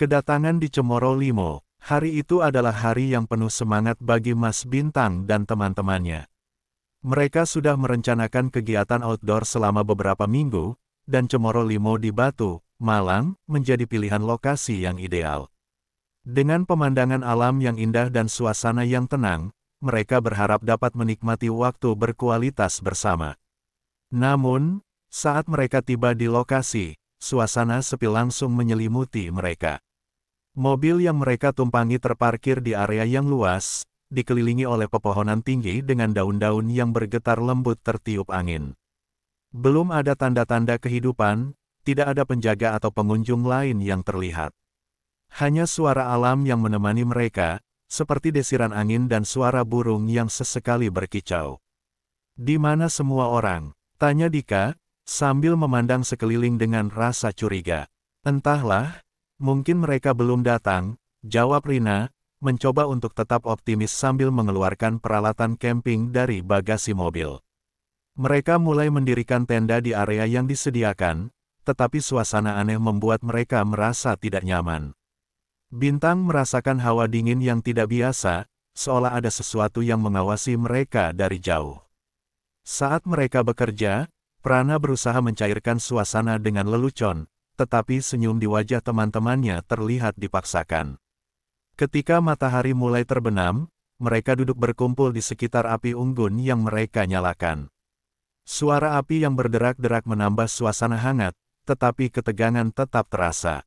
Kedatangan di Cemoro Limo, hari itu adalah hari yang penuh semangat bagi Mas Bintang dan teman-temannya. Mereka sudah merencanakan kegiatan outdoor selama beberapa minggu, dan Cemoro Limo di Batu, Malang, menjadi pilihan lokasi yang ideal. Dengan pemandangan alam yang indah dan suasana yang tenang, mereka berharap dapat menikmati waktu berkualitas bersama. Namun, saat mereka tiba di lokasi, suasana sepi langsung menyelimuti mereka. Mobil yang mereka tumpangi terparkir di area yang luas, dikelilingi oleh pepohonan tinggi dengan daun-daun yang bergetar lembut tertiup angin. Belum ada tanda-tanda kehidupan, tidak ada penjaga atau pengunjung lain yang terlihat. Hanya suara alam yang menemani mereka, seperti desiran angin dan suara burung yang sesekali berkicau. "Di mana semua orang?" tanya Dika, sambil memandang sekeliling dengan rasa curiga. "Entahlah, mungkin mereka belum datang," jawab Rina, mencoba untuk tetap optimis sambil mengeluarkan peralatan camping dari bagasi mobil. Mereka mulai mendirikan tenda di area yang disediakan, tetapi suasana aneh membuat mereka merasa tidak nyaman. Bintang merasakan hawa dingin yang tidak biasa, seolah ada sesuatu yang mengawasi mereka dari jauh. Saat mereka bekerja, Prana berusaha mencairkan suasana dengan lelucon, tetapi senyum di wajah teman-temannya terlihat dipaksakan. Ketika matahari mulai terbenam, mereka duduk berkumpul di sekitar api unggun yang mereka nyalakan. Suara api yang berderak-derak menambah suasana hangat, tetapi ketegangan tetap terasa.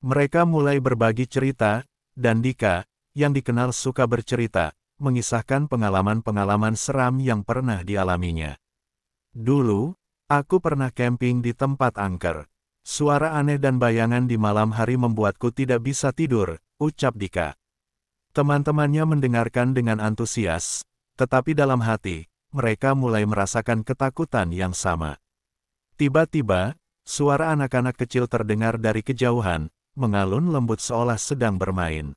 Mereka mulai berbagi cerita, dan Dika, yang dikenal suka bercerita, mengisahkan pengalaman-pengalaman seram yang pernah dialaminya. "Dulu, aku pernah camping di tempat angker. Suara aneh dan bayangan di malam hari membuatku tidak bisa tidur," ucap Dika. Teman-temannya mendengarkan dengan antusias, tetapi dalam hati, mereka mulai merasakan ketakutan yang sama. Tiba-tiba, suara anak-anak kecil terdengar dari kejauhan, mengalun lembut seolah sedang bermain.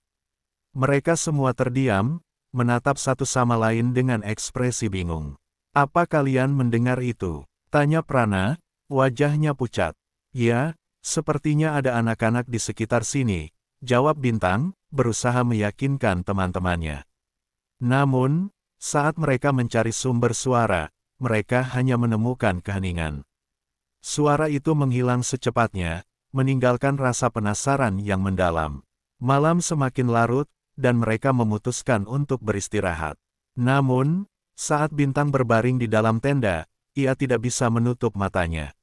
Mereka semua terdiam, menatap satu sama lain dengan ekspresi bingung. "Apa kalian mendengar itu?" tanya Prana, wajahnya pucat. "Ya, sepertinya ada anak-anak di sekitar sini," jawab Bintang, berusaha meyakinkan teman-temannya. Namun, saat mereka mencari sumber suara, mereka hanya menemukan keheningan. Suara itu menghilang secepatnya, meninggalkan rasa penasaran yang mendalam. Malam semakin larut, dan mereka memutuskan untuk beristirahat. Namun, saat Bintang berbaring di dalam tenda, ia tidak bisa menutup matanya.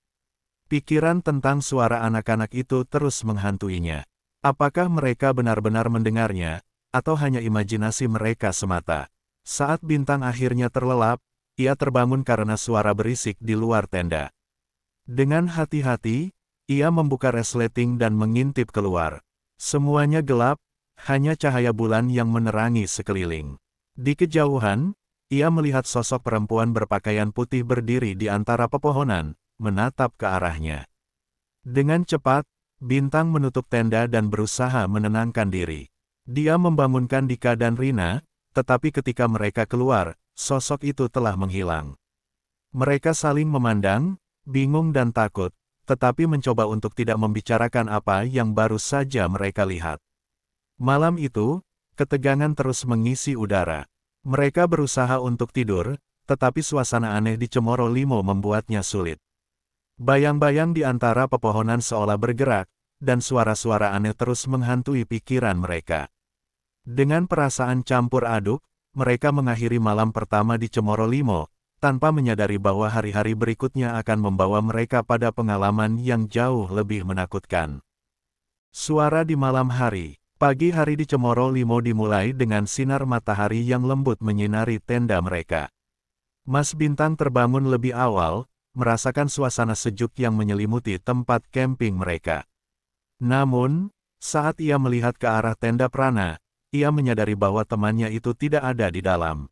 Pikiran tentang suara anak-anak itu terus menghantuinya. Apakah mereka benar-benar mendengarnya, atau hanya imajinasi mereka semata? Saat Bintang akhirnya terlelap, ia terbangun karena suara berisik di luar tenda. Dengan hati-hati, ia membuka resleting dan mengintip keluar. Semuanya gelap, hanya cahaya bulan yang menerangi sekeliling. Di kejauhan, ia melihat sosok perempuan berpakaian putih berdiri di antara pepohonan, menatap ke arahnya. Dengan cepat, Bintang menutup tenda dan berusaha menenangkan diri. Dia membangunkan Dika dan Rina, tetapi ketika mereka keluar, sosok itu telah menghilang. Mereka saling memandang, bingung dan takut, tetapi mencoba untuk tidak membicarakan apa yang baru saja mereka lihat. Malam itu, ketegangan terus mengisi udara. Mereka berusaha untuk tidur, tetapi suasana aneh di Cemoro Limo membuatnya sulit. Bayang-bayang di antara pepohonan seolah bergerak, dan suara-suara aneh terus menghantui pikiran mereka. Dengan perasaan campur aduk, mereka mengakhiri malam pertama di Cemoro Limo, tanpa menyadari bahwa hari-hari berikutnya akan membawa mereka pada pengalaman yang jauh lebih menakutkan. Suara di malam hari. Pagi hari di Cemoro Limo dimulai dengan sinar matahari yang lembut menyinari tenda mereka. Mas Bintang terbangun lebih awal, merasakan suasana sejuk yang menyelimuti tempat camping mereka. Namun, saat ia melihat ke arah tenda Prana, ia menyadari bahwa temannya itu tidak ada di dalam.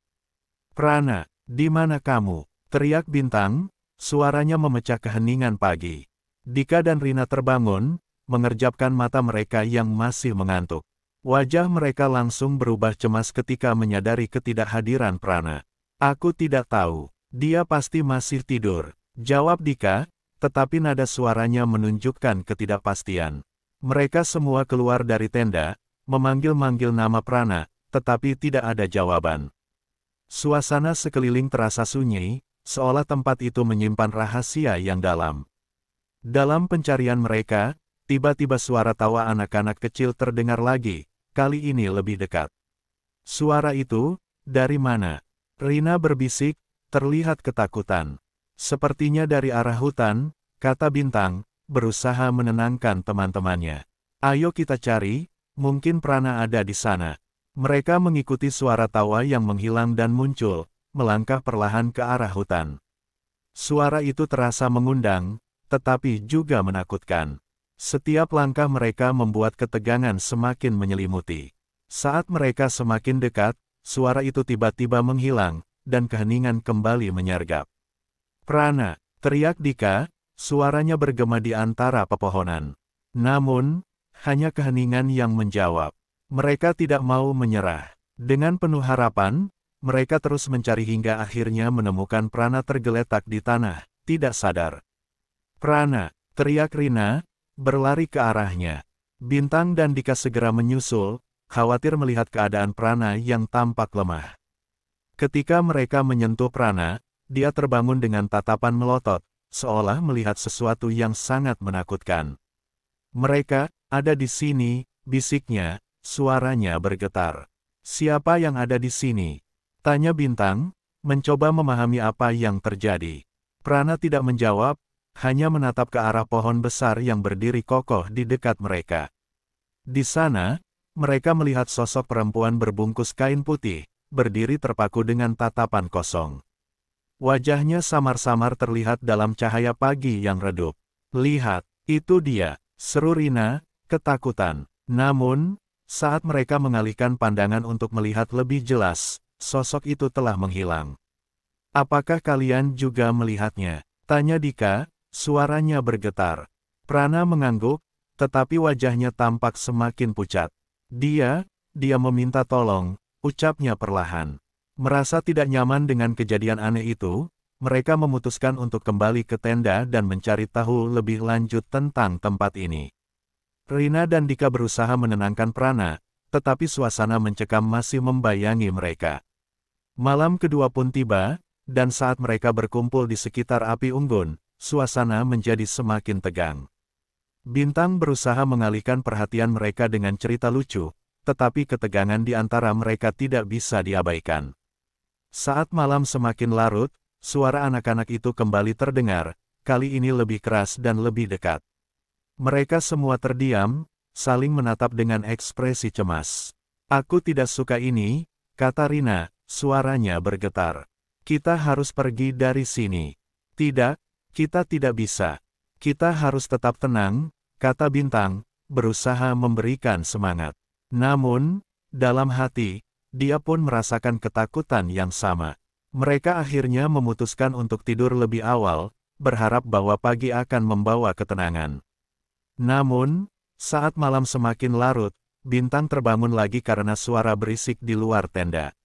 "Prana, di mana kamu?" teriak Bintang, suaranya memecah keheningan pagi. Dika dan Rina terbangun, mengerjapkan mata mereka yang masih mengantuk. Wajah mereka langsung berubah cemas ketika menyadari ketidakhadiran Prana. "Aku tidak tahu, dia pasti masih tidur," jawab Dika, tetapi nada suaranya menunjukkan ketidakpastian. Mereka semua keluar dari tenda, memanggil-manggil nama Prana, tetapi tidak ada jawaban. Suasana sekeliling terasa sunyi, seolah tempat itu menyimpan rahasia yang dalam. Dalam pencarian mereka, tiba-tiba suara tawa anak-anak kecil terdengar lagi, kali ini lebih dekat. Suara itu, dari mana? Rina berbisik, terlihat ketakutan. Sepertinya dari arah hutan, kata Bintang, berusaha menenangkan teman-temannya. Ayo kita cari, mungkin Prana ada di sana. Mereka mengikuti suara tawa yang menghilang dan muncul, melangkah perlahan ke arah hutan. Suara itu terasa mengundang, tetapi juga menakutkan. Setiap langkah mereka membuat ketegangan semakin menyelimuti. Saat mereka semakin dekat, suara itu tiba-tiba menghilang, dan keheningan kembali menyergap. Prana, teriak Dika, suaranya bergema di antara pepohonan. Namun, hanya keheningan yang menjawab. Mereka tidak mau menyerah. Dengan penuh harapan, mereka terus mencari hingga akhirnya menemukan Prana tergeletak di tanah, tidak sadar. Prana, teriak Rina, berlari ke arahnya. Bintang dan Dika segera menyusul, khawatir melihat keadaan Prana yang tampak lemah. Ketika mereka menyentuh Prana, dia terbangun dengan tatapan melotot, seolah melihat sesuatu yang sangat menakutkan. Mereka ada di sini, bisiknya. Suaranya bergetar. Siapa yang ada di sini? Tanya Bintang, mencoba memahami apa yang terjadi. Prana tidak menjawab, hanya menatap ke arah pohon besar yang berdiri kokoh di dekat mereka. Di sana, mereka melihat sosok perempuan berbungkus kain putih, berdiri terpaku dengan tatapan kosong. Wajahnya samar-samar terlihat dalam cahaya pagi yang redup. Lihat, itu dia, seru Rina, ketakutan. Namun, saat mereka mengalihkan pandangan untuk melihat lebih jelas, sosok itu telah menghilang. Apakah kalian juga melihatnya? Tanya Dika, suaranya bergetar. Prana mengangguk, tetapi wajahnya tampak semakin pucat. Dia meminta tolong, ucapnya perlahan. Merasa tidak nyaman dengan kejadian aneh itu, mereka memutuskan untuk kembali ke tenda dan mencari tahu lebih lanjut tentang tempat ini. Rina dan Dika berusaha menenangkan Prana, tetapi suasana mencekam masih membayangi mereka. Malam kedua pun tiba, dan saat mereka berkumpul di sekitar api unggun, suasana menjadi semakin tegang. Bintang berusaha mengalihkan perhatian mereka dengan cerita lucu, tetapi ketegangan di antara mereka tidak bisa diabaikan. Saat malam semakin larut, suara anak-anak itu kembali terdengar, kali ini lebih keras dan lebih dekat. Mereka semua terdiam, saling menatap dengan ekspresi cemas. Aku tidak suka ini, kata Rina, suaranya bergetar. Kita harus pergi dari sini. Tidak, kita tidak bisa. Kita harus tetap tenang, kata Bintang, berusaha memberikan semangat. Namun, dalam hati, dia pun merasakan ketakutan yang sama. Mereka akhirnya memutuskan untuk tidur lebih awal, berharap bahwa pagi akan membawa ketenangan. Namun, saat malam semakin larut, Bintang terbangun lagi karena suara berisik di luar tenda.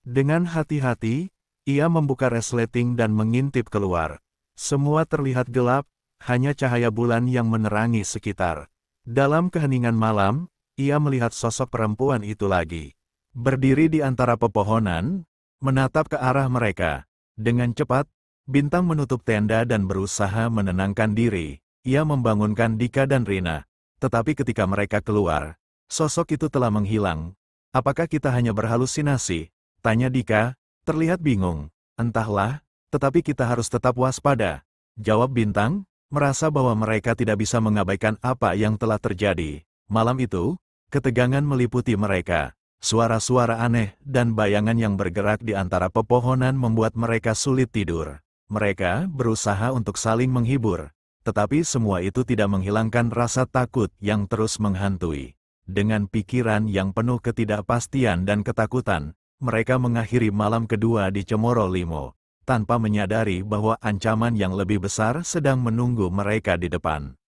Dengan hati-hati, ia membuka resleting dan mengintip keluar. Semua terlihat gelap, hanya cahaya bulan yang menerangi sekitar. Dalam keheningan malam, ia melihat sosok perempuan itu lagi. Berdiri di antara pepohonan, menatap ke arah mereka. Dengan cepat, Bintang menutup tenda dan berusaha menenangkan diri. Ia membangunkan Dika dan Rina. Tetapi ketika mereka keluar, sosok itu telah menghilang. Apakah kita hanya berhalusinasi? Tanya Dika, terlihat bingung. Entahlah, tetapi kita harus tetap waspada. Jawab Bintang, merasa bahwa mereka tidak bisa mengabaikan apa yang telah terjadi. Malam itu, ketegangan meliputi mereka. Suara-suara aneh dan bayangan yang bergerak di antara pepohonan membuat mereka sulit tidur. Mereka berusaha untuk saling menghibur. Tetapi semua itu tidak menghilangkan rasa takut yang terus menghantui. Dengan pikiran yang penuh ketidakpastian dan ketakutan, mereka mengakhiri malam kedua di Cemoro Limo, tanpa menyadari bahwa ancaman yang lebih besar sedang menunggu mereka di depan.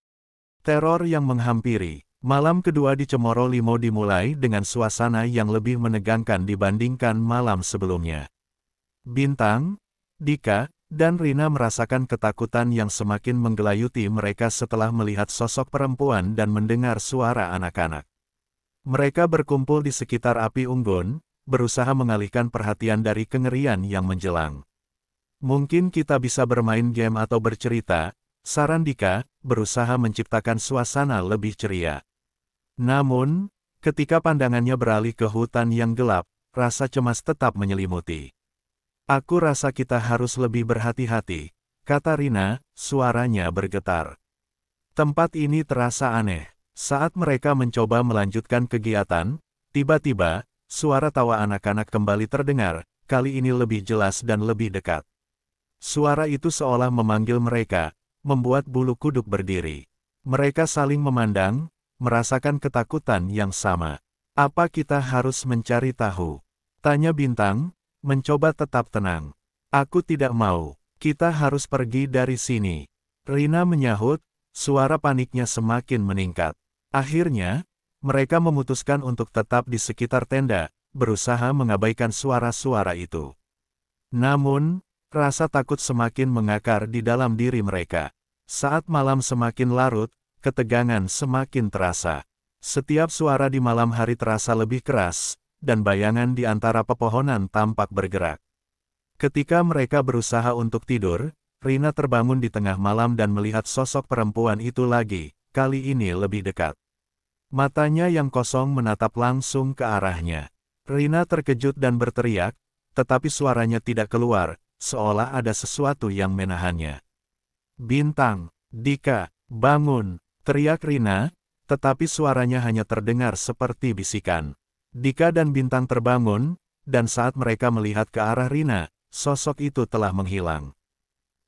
Teror yang menghampiri. Malam kedua di Cemoro Limo dimulai dengan suasana yang lebih menegangkan dibandingkan malam sebelumnya. Bintang, Dika, Dan Rina merasakan ketakutan yang semakin menggelayuti mereka setelah melihat sosok perempuan dan mendengar suara anak-anak. Mereka berkumpul di sekitar api unggun, berusaha mengalihkan perhatian dari kengerian yang menjelang. Mungkin kita bisa bermain game atau bercerita, saran Dika, berusaha menciptakan suasana lebih ceria. Namun, ketika pandangannya beralih ke hutan yang gelap, rasa cemas tetap menyelimuti. Aku rasa kita harus lebih berhati-hati, kata Rina, suaranya bergetar. Tempat ini terasa aneh. Saat mereka mencoba melanjutkan kegiatan, tiba-tiba, suara tawa anak-anak kembali terdengar, kali ini lebih jelas dan lebih dekat. Suara itu seolah memanggil mereka, membuat bulu kuduk berdiri. Mereka saling memandang, merasakan ketakutan yang sama. Apa kita harus mencari tahu? Tanya Bintang, mencoba tetap tenang. Aku tidak mau. Kita harus pergi dari sini. Rina menyahut, suara paniknya semakin meningkat. Akhirnya, mereka memutuskan untuk tetap di sekitar tenda, berusaha mengabaikan suara-suara itu. Namun, rasa takut semakin mengakar di dalam diri mereka. Saat malam semakin larut, ketegangan semakin terasa. Setiap suara di malam hari terasa lebih keras, dan bayangan di antara pepohonan tampak bergerak. Ketika mereka berusaha untuk tidur, Rina terbangun di tengah malam dan melihat sosok perempuan itu lagi, kali ini lebih dekat. Matanya yang kosong menatap langsung ke arahnya. Rina terkejut dan berteriak, tetapi suaranya tidak keluar, seolah ada sesuatu yang menahannya. Bintang, Dika, bangun, teriak Rina, tetapi suaranya hanya terdengar seperti bisikan. Dika dan Bintang terbangun, dan saat mereka melihat ke arah Rina, sosok itu telah menghilang.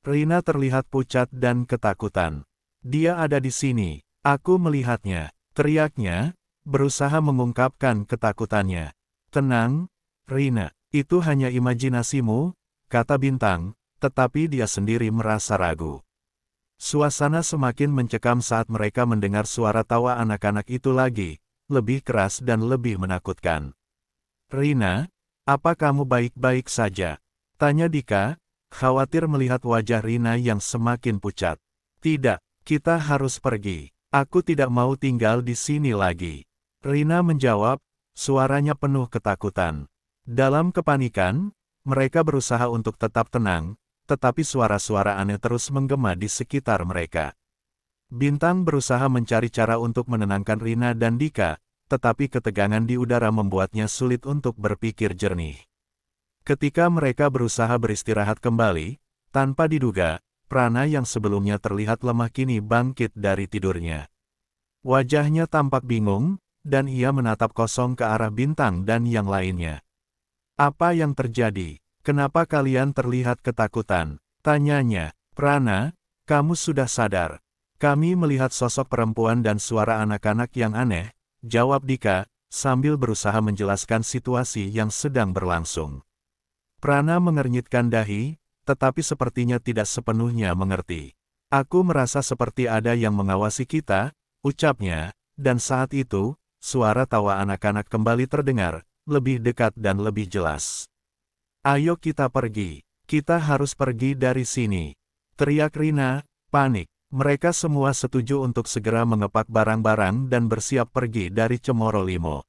Rina terlihat pucat dan ketakutan. Dia ada di sini, aku melihatnya, teriaknya, berusaha mengungkapkan ketakutannya. Tenang, Rina, itu hanya imajinasimu, kata Bintang, tetapi dia sendiri merasa ragu. Suasana semakin mencekam saat mereka mendengar suara tawa anak-anak itu lagi, lebih keras dan lebih menakutkan. Rina, apa kamu baik-baik saja? Tanya Dika, khawatir melihat wajah Rina yang semakin pucat. Tidak, kita harus pergi. Aku tidak mau tinggal di sini lagi. Rina menjawab, suaranya penuh ketakutan. Dalam kepanikan, mereka berusaha untuk tetap tenang, tetapi suara-suara aneh terus menggema di sekitar mereka. Bintang berusaha mencari cara untuk menenangkan Rina dan Dika, tetapi ketegangan di udara membuatnya sulit untuk berpikir jernih. Ketika mereka berusaha beristirahat kembali, tanpa diduga, Prana yang sebelumnya terlihat lemah kini bangkit dari tidurnya. Wajahnya tampak bingung, dan ia menatap kosong ke arah Bintang dan yang lainnya. Apa yang terjadi? Kenapa kalian terlihat ketakutan? Tanyanya. Prana, kamu sudah sadar. Kami melihat sosok perempuan dan suara anak-anak yang aneh, jawab Dika, sambil berusaha menjelaskan situasi yang sedang berlangsung. Prana mengernyitkan dahi, tetapi sepertinya tidak sepenuhnya mengerti. Aku merasa seperti ada yang mengawasi kita, ucapnya, dan saat itu, suara tawa anak-anak kembali terdengar, lebih dekat dan lebih jelas. Ayo kita pergi, kita harus pergi dari sini, teriak Rina, panik. Mereka semua setuju untuk segera mengepak barang-barang dan bersiap pergi dari Cemoro Limo.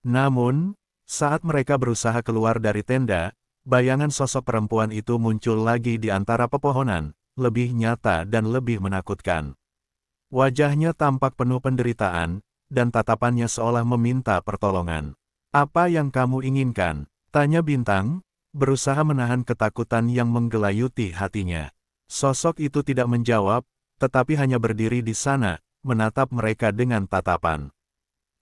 Namun, saat mereka berusaha keluar dari tenda, bayangan sosok perempuan itu muncul lagi di antara pepohonan, lebih nyata dan lebih menakutkan. Wajahnya tampak penuh penderitaan, dan tatapannya seolah meminta pertolongan. Apa yang kamu inginkan? Tanya Bintang, berusaha menahan ketakutan yang menggelayuti hatinya. Sosok itu tidak menjawab, tetapi hanya berdiri di sana, menatap mereka dengan tatapan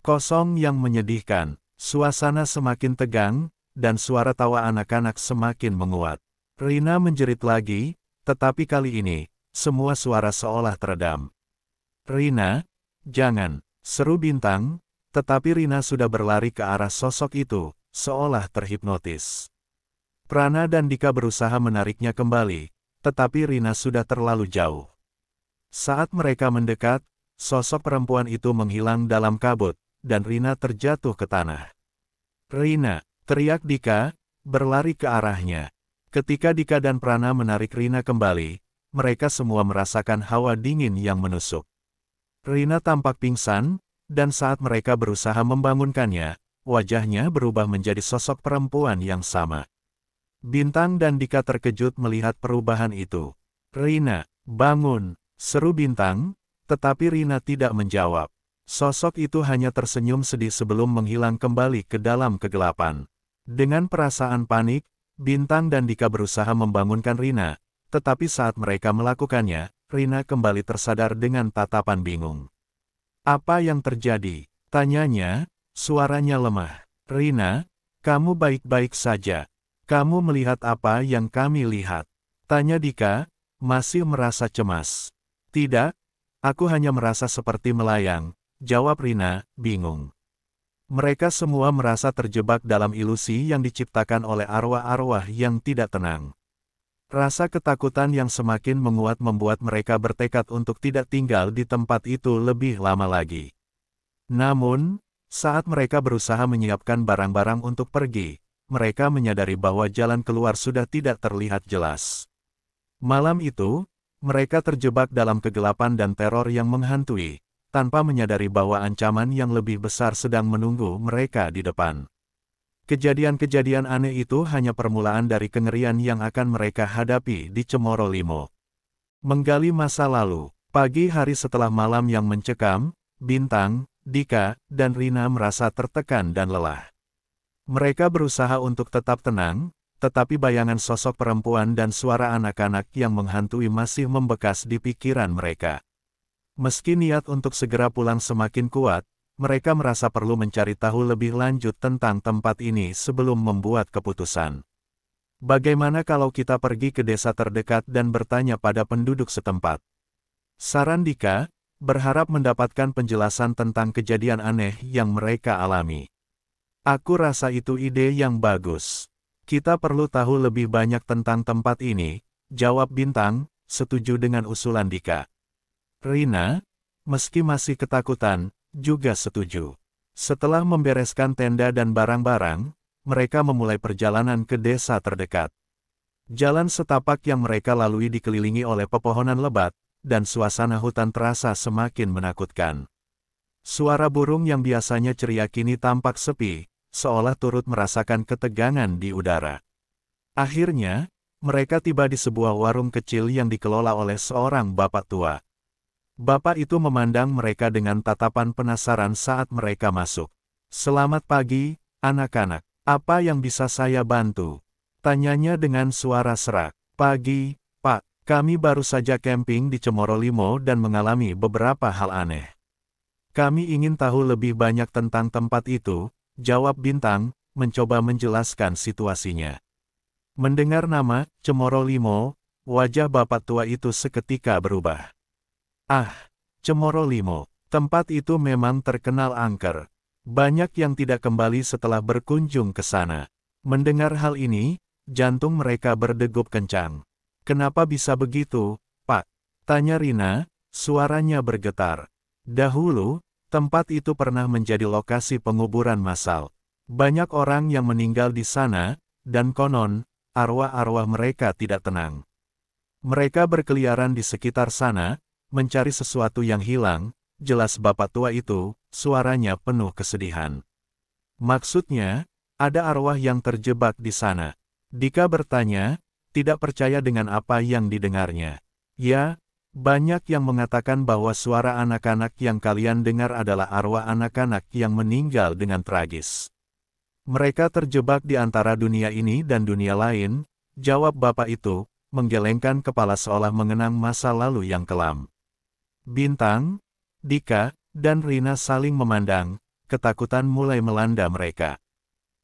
kosong yang menyedihkan. Suasana semakin tegang, dan suara tawa anak-anak semakin menguat. Rina menjerit lagi, tetapi kali ini, semua suara seolah teredam. Rina, jangan, seru Bintang, tetapi Rina sudah berlari ke arah sosok itu, seolah terhipnotis. Prana dan Dika berusaha menariknya kembali, tetapi Rina sudah terlalu jauh. Saat mereka mendekat, sosok perempuan itu menghilang dalam kabut, dan Rina terjatuh ke tanah. Rina, teriak Dika, berlari ke arahnya. Ketika Dika dan Prana menarik Rina kembali, mereka semua merasakan hawa dingin yang menusuk. Rina tampak pingsan, dan saat mereka berusaha membangunkannya, wajahnya berubah menjadi sosok perempuan yang sama. Bintang dan Dika terkejut melihat perubahan itu. "Rina, bangun!" seru Bintang, tetapi Rina tidak menjawab. Sosok itu hanya tersenyum sedih sebelum menghilang kembali ke dalam kegelapan. Dengan perasaan panik, Bintang dan Dika berusaha membangunkan Rina, tetapi saat mereka melakukannya, Rina kembali tersadar dengan tatapan bingung. "Apa yang terjadi?" tanyanya, suaranya lemah. "Rina, kamu baik-baik saja. Kamu melihat apa yang kami lihat?" tanya Dika, masih merasa cemas. "Tidak, aku hanya merasa seperti melayang," jawab Rina, bingung. Mereka semua merasa terjebak dalam ilusi yang diciptakan oleh arwah-arwah yang tidak tenang. Rasa ketakutan yang semakin menguat membuat mereka bertekad untuk tidak tinggal di tempat itu lebih lama lagi. Namun, saat mereka berusaha menyiapkan barang-barang untuk pergi, mereka menyadari bahwa jalan keluar sudah tidak terlihat jelas. Malam itu, mereka terjebak dalam kegelapan dan teror yang menghantui, tanpa menyadari bahwa ancaman yang lebih besar sedang menunggu mereka di depan. Kejadian-kejadian aneh itu hanya permulaan dari kengerian yang akan mereka hadapi di Cemoro Limo. Menggali masa lalu, pagi hari setelah malam yang mencekam, Bintang, Dika, dan Rina merasa tertekan dan lelah. Mereka berusaha untuk tetap tenang, tetapi bayangan sosok perempuan dan suara anak-anak yang menghantui masih membekas di pikiran mereka. Meski niat untuk segera pulang semakin kuat, mereka merasa perlu mencari tahu lebih lanjut tentang tempat ini sebelum membuat keputusan. "Bagaimana kalau kita pergi ke desa terdekat dan bertanya pada penduduk setempat?" saran Dika, berharap mendapatkan penjelasan tentang kejadian aneh yang mereka alami. "Aku rasa itu ide yang bagus. Kita perlu tahu lebih banyak tentang tempat ini," jawab Bintang, setuju dengan usulan Dika. Rina, meski masih ketakutan, juga setuju. Setelah membereskan tenda dan barang-barang, mereka memulai perjalanan ke desa terdekat. Jalan setapak yang mereka lalui dikelilingi oleh pepohonan lebat, dan suasana hutan terasa semakin menakutkan. Suara burung yang biasanya ceria kini tampak sepi, seolah turut merasakan ketegangan di udara. Akhirnya, mereka tiba di sebuah warung kecil yang dikelola oleh seorang bapak tua. Bapak itu memandang mereka dengan tatapan penasaran saat mereka masuk. "Selamat pagi, anak-anak. Apa yang bisa saya bantu?" tanyanya dengan suara serak. "Pagi, Pak. Kami baru saja camping di Cemoro Limo dan mengalami beberapa hal aneh. Kami ingin tahu lebih banyak tentang tempat itu," jawab Bintang, mencoba menjelaskan situasinya. Mendengar nama Cemoro Limo, wajah bapak tua itu seketika berubah. "Ah, Cemoro Limo, tempat itu memang terkenal angker. Banyak yang tidak kembali setelah berkunjung ke sana." Mendengar hal ini, jantung mereka berdegup kencang. "Kenapa bisa begitu, Pak?" tanya Rina, suaranya bergetar. "Dahulu, tempat itu pernah menjadi lokasi penguburan massal. Banyak orang yang meninggal di sana, dan konon, arwah-arwah mereka tidak tenang. Mereka berkeliaran di sekitar sana, mencari sesuatu yang hilang," jelas bapak tua itu, suaranya penuh kesedihan. "Maksudnya, ada arwah yang terjebak di sana?" Dika bertanya, tidak percaya dengan apa yang didengarnya. "Ya, banyak yang mengatakan bahwa suara anak-anak yang kalian dengar adalah arwah anak-anak yang meninggal dengan tragis. Mereka terjebak di antara dunia ini dan dunia lain," jawab bapak itu, menggelengkan kepala seolah mengenang masa lalu yang kelam. Bintang, Dika, dan Rina saling memandang, ketakutan mulai melanda mereka.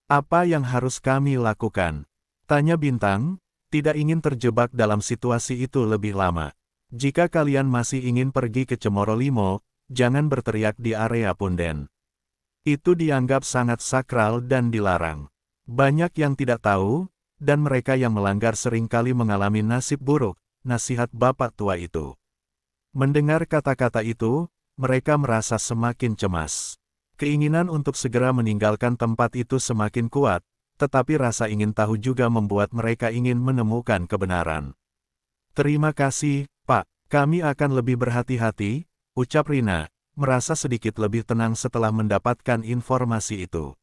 "Apa yang harus kami lakukan?" tanya Bintang, tidak ingin terjebak dalam situasi itu lebih lama. "Jika kalian masih ingin pergi ke Cemoro Limo, jangan berteriak di area punden. Itu dianggap sangat sakral dan dilarang. Banyak yang tidak tahu, dan mereka yang melanggar seringkali mengalami nasib buruk," nasihat bapak tua itu. Mendengar kata-kata itu, mereka merasa semakin cemas. Keinginan untuk segera meninggalkan tempat itu semakin kuat, tetapi rasa ingin tahu juga membuat mereka ingin menemukan kebenaran. "Terima kasih, Pak. Kami akan lebih berhati-hati," ucap Rina, merasa sedikit lebih tenang setelah mendapatkan informasi itu.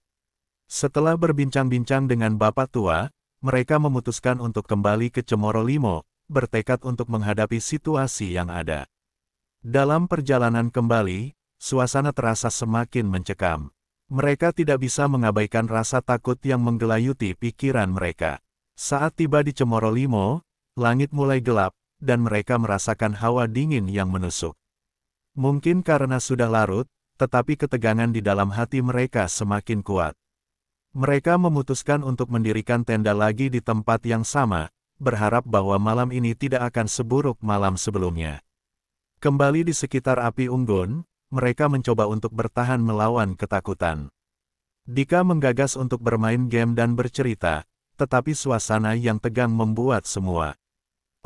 Setelah berbincang-bincang dengan Bapak Tua, mereka memutuskan untuk kembali ke Cemoro Limo, bertekad untuk menghadapi situasi yang ada. Dalam perjalanan kembali, suasana terasa semakin mencekam. Mereka tidak bisa mengabaikan rasa takut yang menggelayuti pikiran mereka. Saat tiba di Cemoro Limo, langit mulai gelap, dan mereka merasakan hawa dingin yang menusuk. Mungkin karena sudah larut, tetapi ketegangan di dalam hati mereka semakin kuat. Mereka memutuskan untuk mendirikan tenda lagi di tempat yang sama, berharap bahwa malam ini tidak akan seburuk malam sebelumnya. Kembali di sekitar api unggun, mereka mencoba untuk bertahan melawan ketakutan. Dika menggagas untuk bermain game dan bercerita, tetapi suasana yang tegang membuat semua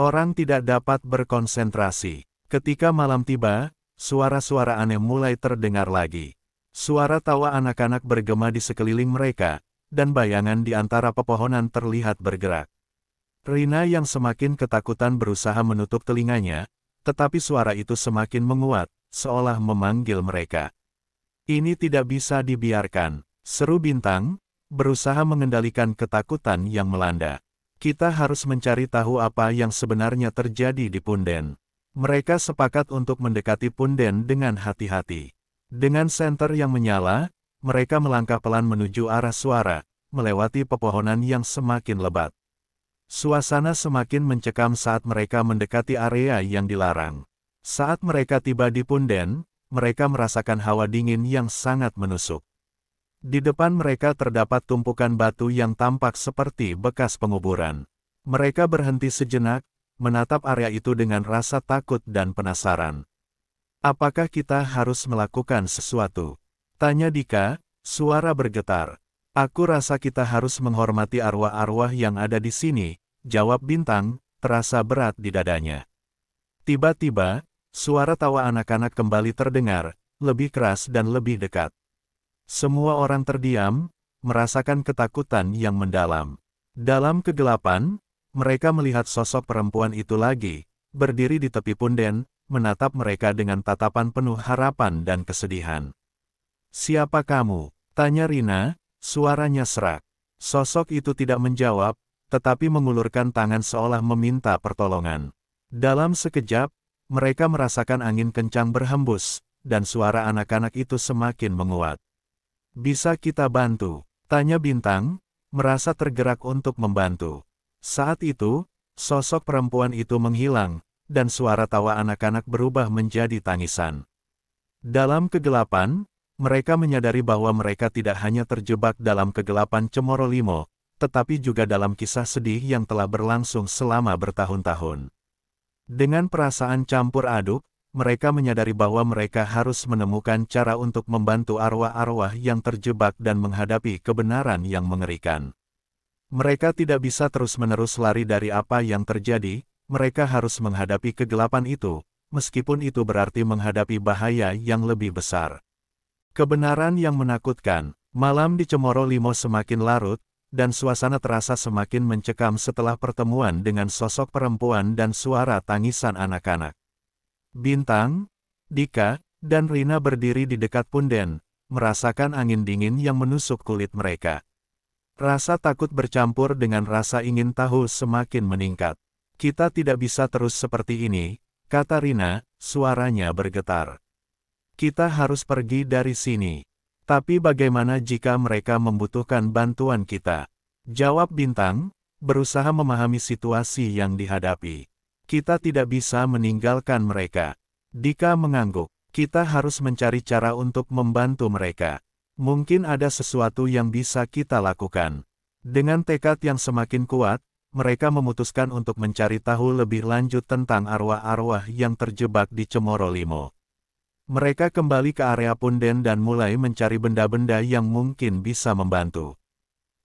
orang tidak dapat berkonsentrasi. Ketika malam tiba, suara-suara aneh mulai terdengar lagi. Suara tawa anak-anak bergema di sekeliling mereka, dan bayangan di antara pepohonan terlihat bergerak. Rina yang semakin ketakutan berusaha menutup telinganya, tetapi suara itu semakin menguat, seolah memanggil mereka. "Ini tidak bisa dibiarkan," seru Bintang, berusaha mengendalikan ketakutan yang melanda. "Kita harus mencari tahu apa yang sebenarnya terjadi di Punden." Mereka sepakat untuk mendekati Punden dengan hati-hati. Dengan senter yang menyala, mereka melangkah pelan menuju arah suara, melewati pepohonan yang semakin lebat. Suasana semakin mencekam saat mereka mendekati area yang dilarang. Saat mereka tiba di Punden, mereka merasakan hawa dingin yang sangat menusuk. Di depan mereka terdapat tumpukan batu yang tampak seperti bekas penguburan. Mereka berhenti sejenak, menatap area itu dengan rasa takut dan penasaran. "Apakah kita harus melakukan sesuatu?" tanya Dika, suara bergetar. "Aku rasa kita harus menghormati arwah-arwah yang ada di sini," jawab Bintang, terasa berat di dadanya. Tiba-tiba, suara tawa anak-anak kembali terdengar, lebih keras dan lebih dekat. Semua orang terdiam, merasakan ketakutan yang mendalam. Dalam kegelapan, mereka melihat sosok perempuan itu lagi, berdiri di tepi Punden, menatap mereka dengan tatapan penuh harapan dan kesedihan. "Siapa kamu?" tanya Rina, suaranya serak. Sosok itu tidak menjawab, tetapi mengulurkan tangan seolah meminta pertolongan. Dalam sekejap, mereka merasakan angin kencang berhembus, dan suara anak-anak itu semakin menguat. "Bisa kita bantu?" tanya Bintang, merasa tergerak untuk membantu. Saat itu, sosok perempuan itu menghilang, dan suara tawa anak-anak berubah menjadi tangisan. Dalam kegelapan, mereka menyadari bahwa mereka tidak hanya terjebak dalam kegelapan Cemoro Limo, tetapi juga dalam kisah sedih yang telah berlangsung selama bertahun-tahun. Dengan perasaan campur aduk, mereka menyadari bahwa mereka harus menemukan cara untuk membantu arwah-arwah yang terjebak dan menghadapi kebenaran yang mengerikan. Mereka tidak bisa terus-menerus lari dari apa yang terjadi, mereka harus menghadapi kegelapan itu, meskipun itu berarti menghadapi bahaya yang lebih besar. Kebenaran yang menakutkan. Malam di Cemoro Limo semakin larut, dan suasana terasa semakin mencekam setelah pertemuan dengan sosok perempuan dan suara tangisan anak-anak. Bintang, Dika, dan Rina berdiri di dekat Punden, merasakan angin dingin yang menusuk kulit mereka. Rasa takut bercampur dengan rasa ingin tahu semakin meningkat. "Kita tidak bisa terus seperti ini," kata Rina, suaranya bergetar. "Kita harus pergi dari sini." "Tapi bagaimana jika mereka membutuhkan bantuan kita?" jawab Bintang, berusaha memahami situasi yang dihadapi. "Kita tidak bisa meninggalkan mereka." Dika mengangguk. "Kita harus mencari cara untuk membantu mereka. Mungkin ada sesuatu yang bisa kita lakukan." Dengan tekad yang semakin kuat, mereka memutuskan untuk mencari tahu lebih lanjut tentang arwah-arwah yang terjebak di Cemoro Limo. Mereka kembali ke area Punden dan mulai mencari benda-benda yang mungkin bisa membantu.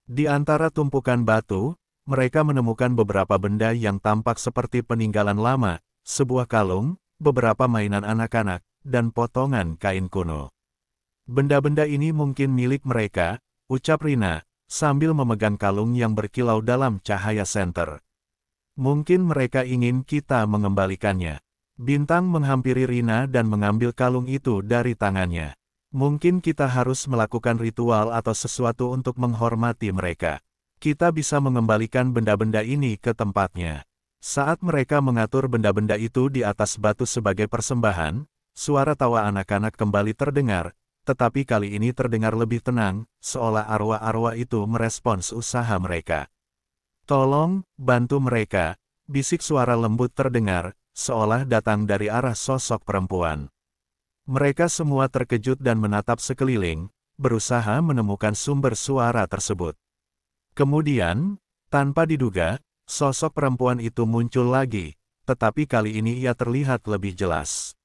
Di antara tumpukan batu, mereka menemukan beberapa benda yang tampak seperti peninggalan lama, sebuah kalung, beberapa mainan anak-anak, dan potongan kain kuno. "Benda-benda ini mungkin milik mereka," ucap Rina, sambil memegang kalung yang berkilau dalam cahaya senter. Mungkin mereka ingin kita mengembalikannya. Bintang menghampiri Rina dan mengambil kalung itu dari tangannya. Mungkin kita harus melakukan ritual atau sesuatu untuk menghormati mereka. Kita bisa mengembalikan benda-benda ini ke tempatnya. Saat mereka mengatur benda-benda itu di atas batu sebagai persembahan, suara tawa anak-anak kembali terdengar, tetapi kali ini terdengar lebih tenang, seolah arwah-arwah itu merespons usaha mereka. "Tolong, bantu mereka," bisik suara lembut terdengar, seolah datang dari arah sosok perempuan. Mereka semua terkejut dan menatap sekeliling, berusaha menemukan sumber suara tersebut. Kemudian, tanpa diduga, sosok perempuan itu muncul lagi, tetapi kali ini ia terlihat lebih jelas.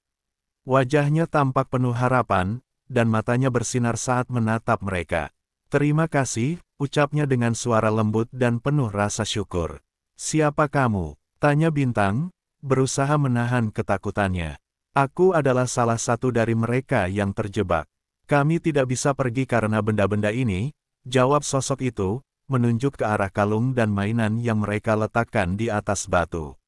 Wajahnya tampak penuh harapan, dan matanya bersinar saat menatap mereka. "Terima kasih," ucapnya dengan suara lembut dan penuh rasa syukur. "Siapa kamu?" tanya Bintang, berusaha menahan ketakutannya. "Aku adalah salah satu dari mereka yang terjebak. Kami tidak bisa pergi karena benda-benda ini," jawab sosok itu, menunjuk ke arah kalung dan mainan yang mereka letakkan di atas batu.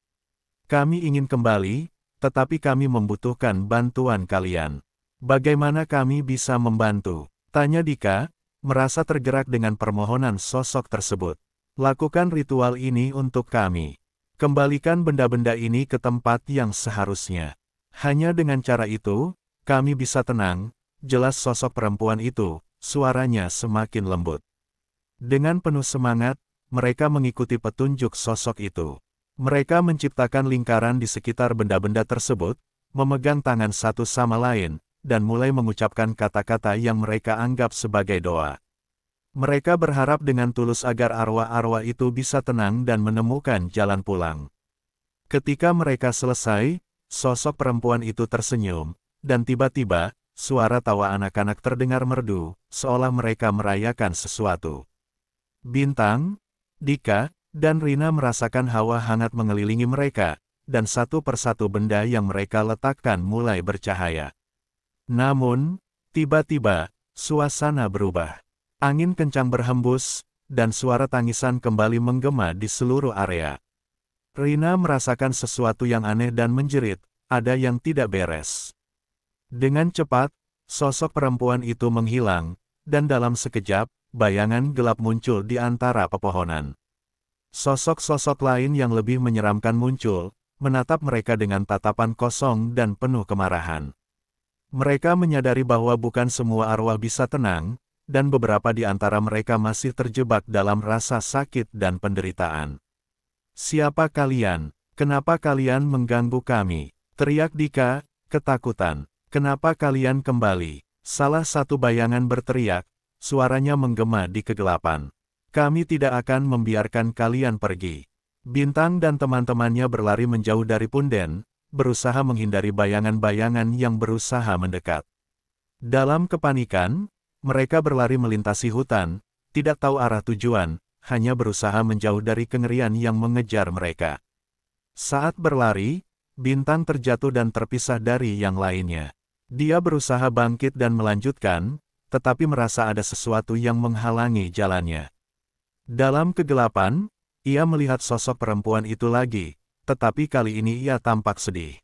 "Kami ingin kembali, tetapi kami membutuhkan bantuan kalian. Bagaimana kami bisa membantu?" tanya Dika, merasa tergerak dengan permohonan sosok tersebut. "Lakukan ritual ini untuk kami. Kembalikan benda-benda ini ke tempat yang seharusnya. Hanya dengan cara itu, kami bisa tenang," jelas sosok perempuan itu, suaranya semakin lembut. Dengan penuh semangat, mereka mengikuti petunjuk sosok itu. Mereka menciptakan lingkaran di sekitar benda-benda tersebut, memegang tangan satu sama lain, dan mulai mengucapkan kata-kata yang mereka anggap sebagai doa. Mereka berharap dengan tulus agar arwah-arwah itu bisa tenang dan menemukan jalan pulang. Ketika mereka selesai, sosok perempuan itu tersenyum, dan tiba-tiba, suara tawa anak-anak terdengar merdu, seolah mereka merayakan sesuatu. Bintang, Dika, dan Rina merasakan hawa hangat mengelilingi mereka, dan satu persatu benda yang mereka letakkan mulai bercahaya. Namun, tiba-tiba, suasana berubah. Angin kencang berhembus, dan suara tangisan kembali menggema di seluruh area. Rina merasakan sesuatu yang aneh dan menjerit, ada yang tidak beres. Dengan cepat, sosok perempuan itu menghilang, dan dalam sekejap, bayangan gelap muncul di antara pepohonan. Sosok-sosok lain yang lebih menyeramkan muncul, menatap mereka dengan tatapan kosong dan penuh kemarahan. Mereka menyadari bahwa bukan semua arwah bisa tenang, dan beberapa di antara mereka masih terjebak dalam rasa sakit dan penderitaan. "Siapa kalian? Kenapa kalian mengganggu kami?" teriak Dika, ketakutan. "Kenapa kalian kembali?" salah satu bayangan berteriak, suaranya menggema di kegelapan. "Kami tidak akan membiarkan kalian pergi." Bintang dan teman-temannya berlari menjauh dari punden, berusaha menghindari bayangan-bayangan yang berusaha mendekat. Dalam kepanikan, mereka berlari melintasi hutan, tidak tahu arah tujuan, hanya berusaha menjauh dari kengerian yang mengejar mereka. Saat berlari, Bintang terjatuh dan terpisah dari yang lainnya. Dia berusaha bangkit dan melanjutkan, tetapi merasa ada sesuatu yang menghalangi jalannya. Dalam kegelapan, ia melihat sosok perempuan itu lagi, tetapi kali ini ia tampak sedih.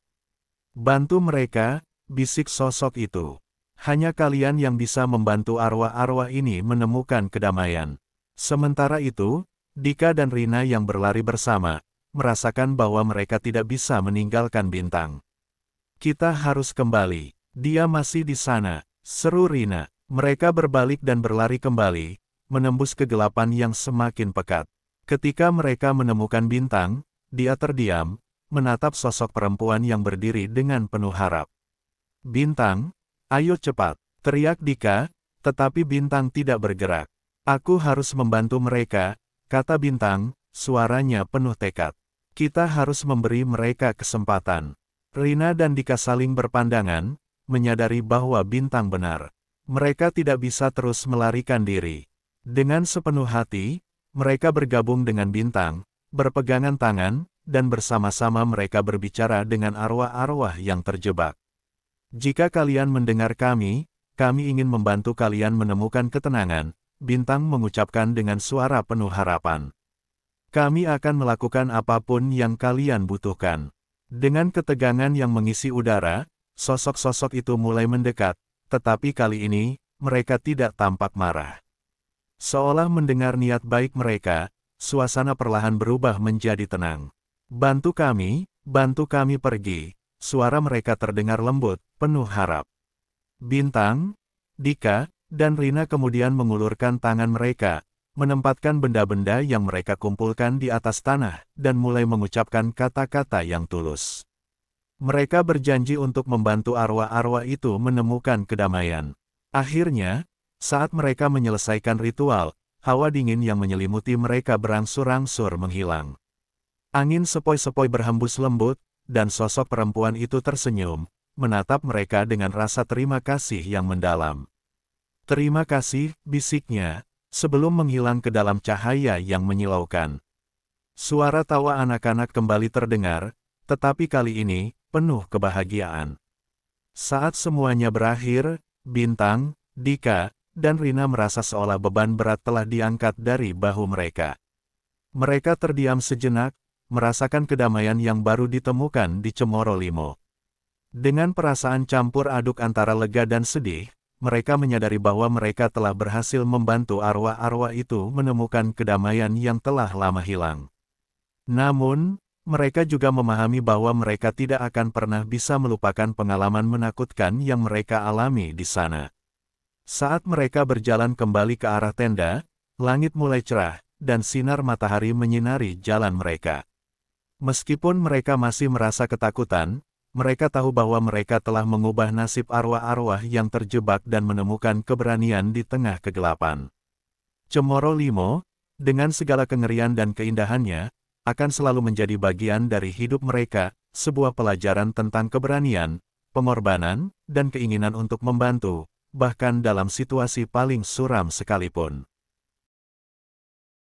"Bantu mereka," bisik sosok itu. "Hanya kalian yang bisa membantu arwah-arwah ini menemukan kedamaian." Sementara itu, Dika dan Rina yang berlari bersama, merasakan bahwa mereka tidak bisa meninggalkan Bintang. "Kita harus kembali. Dia masih di sana," seru Rina. Mereka berbalik dan berlari kembali, menembus kegelapan yang semakin pekat. Ketika mereka menemukan Bintang, dia terdiam, menatap sosok perempuan yang berdiri dengan penuh harap. "Bintang, ayo cepat," teriak Dika, tetapi Bintang tidak bergerak. "Aku harus membantu mereka," kata Bintang, suaranya penuh tekad. "Kita harus memberi mereka kesempatan." Rina dan Dika saling berpandangan, menyadari bahwa Bintang benar. Mereka tidak bisa terus melarikan diri. Dengan sepenuh hati, mereka bergabung dengan Bintang, berpegangan tangan, dan bersama-sama mereka berbicara dengan arwah-arwah yang terjebak. "Jika kalian mendengar kami ingin membantu kalian menemukan ketenangan, Bintang mengucapkan dengan suara penuh harapan. Kami akan melakukan apapun yang kalian butuhkan. Dengan ketegangan yang mengisi udara, sosok-sosok itu mulai mendekat, tetapi kali ini, mereka tidak tampak marah. Seolah mendengar niat baik mereka, suasana perlahan berubah menjadi tenang. Bantu kami pergi. Suara mereka terdengar lembut, penuh harap. Bintang, Dika, dan Rina kemudian mengulurkan tangan mereka, menempatkan benda-benda yang mereka kumpulkan di atas tanah, dan mulai mengucapkan kata-kata yang tulus. Mereka berjanji untuk membantu arwah-arwah itu menemukan kedamaian. Akhirnya, saat mereka menyelesaikan ritual, hawa dingin yang menyelimuti mereka berangsur-angsur menghilang. Angin sepoi-sepoi berhembus lembut, dan sosok perempuan itu tersenyum, menatap mereka dengan rasa terima kasih yang mendalam. "Terima kasih," bisiknya, sebelum menghilang ke dalam cahaya yang menyilaukan. Suara tawa anak-anak kembali terdengar, tetapi kali ini, penuh kebahagiaan. Saat semuanya berakhir, Bintang, Dika, dan Rina merasa seolah beban berat telah diangkat dari bahu mereka. Mereka terdiam sejenak, merasakan kedamaian yang baru ditemukan di Cemoro Limo. Dengan perasaan campur aduk antara lega dan sedih, mereka menyadari bahwa mereka telah berhasil membantu arwah-arwah itu menemukan kedamaian yang telah lama hilang. Namun, mereka juga memahami bahwa mereka tidak akan pernah bisa melupakan pengalaman menakutkan yang mereka alami di sana. Saat mereka berjalan kembali ke arah tenda, langit mulai cerah, dan sinar matahari menyinari jalan mereka. Meskipun mereka masih merasa ketakutan, mereka tahu bahwa mereka telah mengubah nasib arwah-arwah yang terjebak dan menemukan keberanian di tengah kegelapan. Cemoro Limo, dengan segala kengerian dan keindahannya, akan selalu menjadi bagian dari hidup mereka, sebuah pelajaran tentang keberanian, pengorbanan, dan keinginan untuk membantu, bahkan dalam situasi paling suram sekalipun.